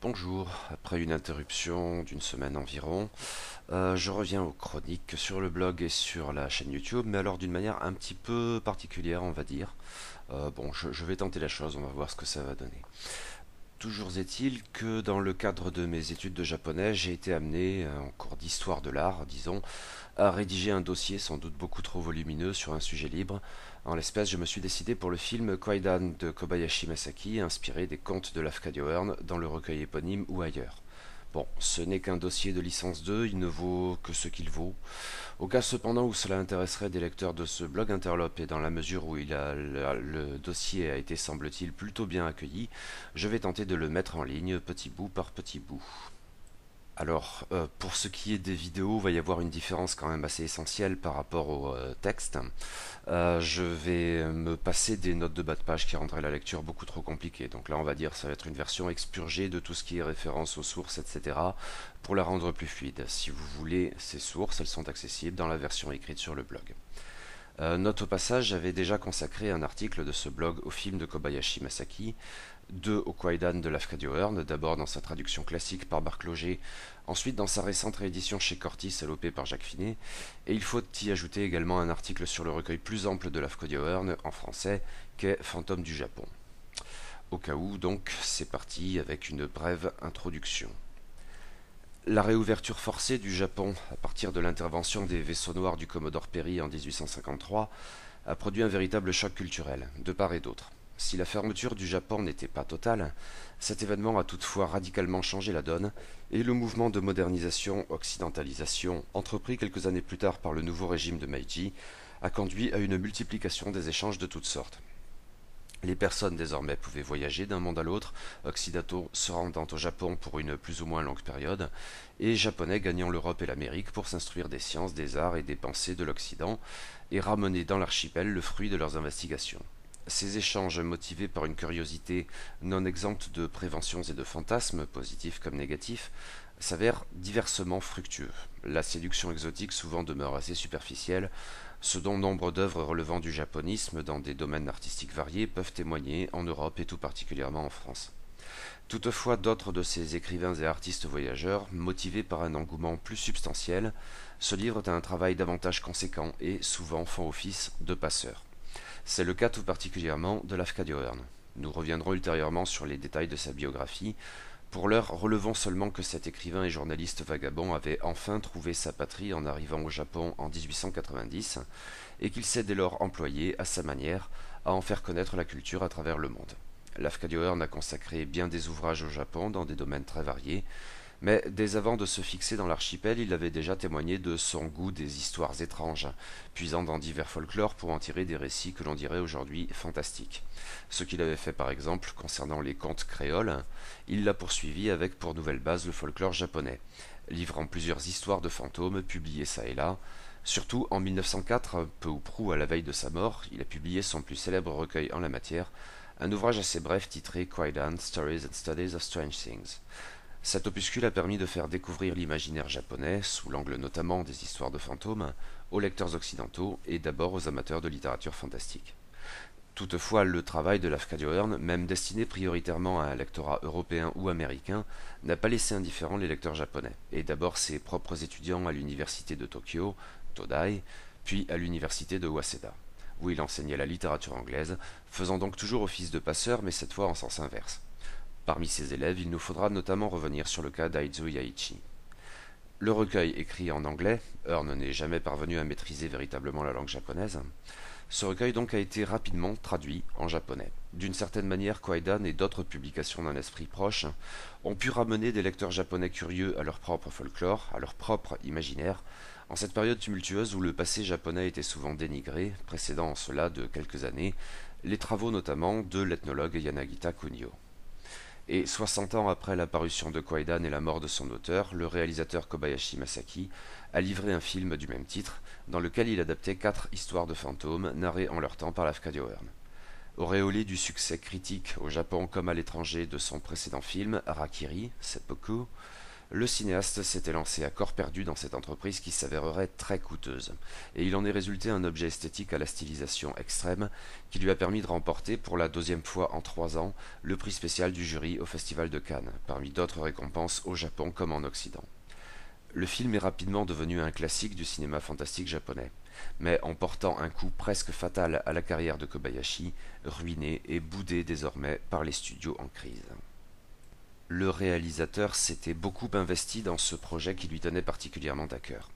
Bonjour, après une interruption d'une semaine environ, je reviens aux chroniques sur le blog et sur la chaîne YouTube, mais alors d'une manière un petit peu particulière, on va dire. Je vais tenter la chose, on va voir ce que ça va donner. Toujours est-il que dans le cadre de mes études de japonais, j'ai été amené, en cours d'histoire de l'art, disons, à rédiger un dossier sans doute beaucoup trop volumineux sur un sujet libre. En l'espèce, je me suis décidé pour le film Kwaidan de Kobayashi Masaki, inspiré des contes de Lafcadio Hearn dans le recueil éponyme ou ailleurs. Bon, ce n'est qu'un dossier de licence 2, il ne vaut que ce qu'il vaut. Au cas cependant où cela intéresserait des lecteurs de ce blog interlope et dans la mesure où le dossier a été semble-t-il plutôt bien accueilli, je vais tenter de le mettre en ligne petit bout par petit bout. Alors, pour ce qui est des vidéos, il va y avoir une différence quand même assez essentielle par rapport au texte. Je vais me passer des notes de bas de page qui rendraient la lecture beaucoup trop compliquée. Donc là, on va dire ça va être une version expurgée de tout ce qui est référence aux sources, etc. pour la rendre plus fluide. Si vous voulez ces sources, elles sont accessibles dans la version écrite sur le blog. Note au passage, j'avais déjà consacré un article de ce blog au film de Kobayashi Masaki, 2 au Kwaidan de Lafcadio Hearn, d'abord dans sa traduction classique par Marc Loger, ensuite dans sa récente réédition chez Cortis, salopée par Jacques Finet, et il faut y ajouter également un article sur le recueil plus ample de Lafcadio Hearn en français, qu'est Fantôme du Japon. Au cas où, donc, c'est parti avec une brève introduction. La réouverture forcée du Japon à partir de l'intervention des vaisseaux noirs du Commodore Perry en 1853 a produit un véritable choc culturel, de part et d'autre. Si la fermeture du Japon n'était pas totale, cet événement a toutefois radicalement changé la donne et le mouvement de modernisation-occidentalisation, entrepris quelques années plus tard par le nouveau régime de Meiji, a conduit à une multiplication des échanges de toutes sortes. Les personnes désormais pouvaient voyager d'un monde à l'autre, occidentaux se rendant au Japon pour une plus ou moins longue période, et japonais gagnant l'Europe et l'Amérique pour s'instruire des sciences, des arts et des pensées de l'Occident, et ramener dans l'archipel le fruit de leurs investigations. Ces échanges, motivés par une curiosité non exempte de préventions et de fantasmes, positifs comme négatifs, s'avèrent diversement fructueux. La séduction exotique souvent demeure assez superficielle, ce dont nombre d'œuvres relevant du japonisme dans des domaines artistiques variés peuvent témoigner en Europe et tout particulièrement en France. Toutefois, d'autres de ces écrivains et artistes voyageurs, motivés par un engouement plus substantiel, se livrent à un travail davantage conséquent et souvent font office de passeurs. C'est le cas tout particulièrement de Lafcadio Hearn. Nous reviendrons ultérieurement sur les détails de sa biographie. Pour l'heure, relevons seulement que cet écrivain et journaliste vagabond avait enfin trouvé sa patrie en arrivant au Japon en 1890 et qu'il s'est dès lors employé, à sa manière, à en faire connaître la culture à travers le monde. Lafcadio Hearn a consacré bien des ouvrages au Japon dans des domaines très variés, mais dès avant de se fixer dans l'archipel, il avait déjà témoigné de son goût des histoires étranges, puisant dans divers folklores pour en tirer des récits que l'on dirait aujourd'hui fantastiques. Ce qu'il avait fait par exemple concernant les contes créoles, il l'a poursuivi avec pour nouvelle base le folklore japonais, livrant plusieurs histoires de fantômes publiées ça et là. Surtout en 1904, peu ou prou à la veille de sa mort, il a publié son plus célèbre recueil en la matière, un ouvrage assez bref titré Kwaidan, Stories and Studies of Strange Things. Cet opuscule a permis de faire découvrir l'imaginaire japonais, sous l'angle notamment des histoires de fantômes, aux lecteurs occidentaux et d'abord aux amateurs de littérature fantastique. Toutefois, le travail de Lafcadio Hearn, même destiné prioritairement à un lectorat européen ou américain, n'a pas laissé indifférents les lecteurs japonais, et d'abord ses propres étudiants à l'université de Tokyo, Todai, puis à l'université de Waseda, où il enseignait la littérature anglaise, faisant donc toujours office de passeur, mais cette fois en sens inverse. Parmi ses élèves, il nous faudra notamment revenir sur le cas d'Aizu Yaichi. Le recueil écrit en anglais, Hearn n'est jamais parvenu à maîtriser véritablement la langue japonaise, ce recueil donc a été rapidement traduit en japonais. D'une certaine manière, Kwaidan et d'autres publications d'un esprit proche ont pu ramener des lecteurs japonais curieux à leur propre folklore, à leur propre imaginaire, en cette période tumultueuse où le passé japonais était souvent dénigré, précédant en cela de quelques années les travaux notamment de l'ethnologue Yanagita Kunio. Et 60 ans après la parution de Kwaidan et la mort de son auteur, le réalisateur Kobayashi Masaki a livré un film du même titre, dans lequel il adaptait 4 histoires de fantômes narrées en leur temps par Lafcadio Hearn. Auréolé du succès critique au Japon comme à l'étranger de son précédent film, Harakiri, Seppuku, Le cinéaste s'était lancé à corps perdu dans cette entreprise qui s'avérerait très coûteuse, et il en est résulté un objet esthétique à la stylisation extrême qui lui a permis de remporter pour la deuxième fois en 3 ans le prix spécial du jury au Festival de Cannes, parmi d'autres récompenses au Japon comme en Occident. Le film est rapidement devenu un classique du cinéma fantastique japonais, mais en portant un coup presque fatal à la carrière de Kobayashi, ruiné et boudé désormais par les studios en crise. Le réalisateur s'était beaucoup investi dans ce projet qui lui tenait particulièrement à cœur.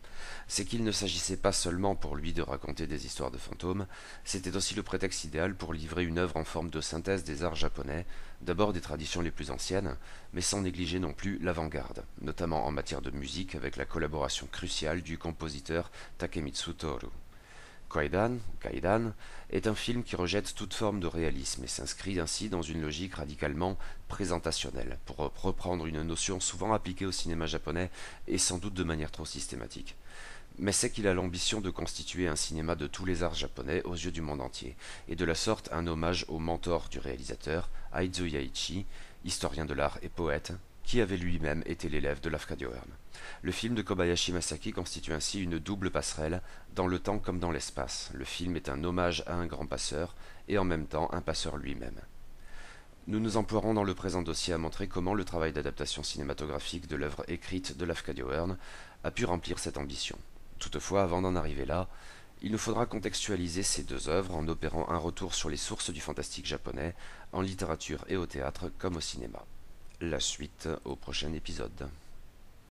C'est qu'il ne s'agissait pas seulement pour lui de raconter des histoires de fantômes, c'était aussi le prétexte idéal pour livrer une œuvre en forme de synthèse des arts japonais, d'abord des traditions les plus anciennes, mais sans négliger non plus l'avant-garde, notamment en matière de musique avec la collaboration cruciale du compositeur Takemitsu Toru. Kaidan est un film qui rejette toute forme de réalisme et s'inscrit ainsi dans une logique radicalement présentationnelle, pour reprendre une notion souvent appliquée au cinéma japonais et sans doute de manière trop systématique. Mais c'est qu'il a l'ambition de constituer un cinéma de tous les arts japonais aux yeux du monde entier, et de la sorte un hommage au mentor du réalisateur, Aizu Yaichi, historien de l'art et poète, qui avait lui-même été l'élève de Lafcadio Hearn. Le film de Kobayashi Masaki constitue ainsi une double passerelle, dans le temps comme dans l'espace. Le film est un hommage à un grand passeur, et en même temps un passeur lui-même. Nous nous emploierons dans le présent dossier à montrer comment le travail d'adaptation cinématographique de l'œuvre écrite de Lafcadio Hearn a pu remplir cette ambition. Toutefois, avant d'en arriver là, il nous faudra contextualiser ces deux œuvres en opérant un retour sur les sources du fantastique japonais, en littérature et au théâtre comme au cinéma. La suite au prochain épisode.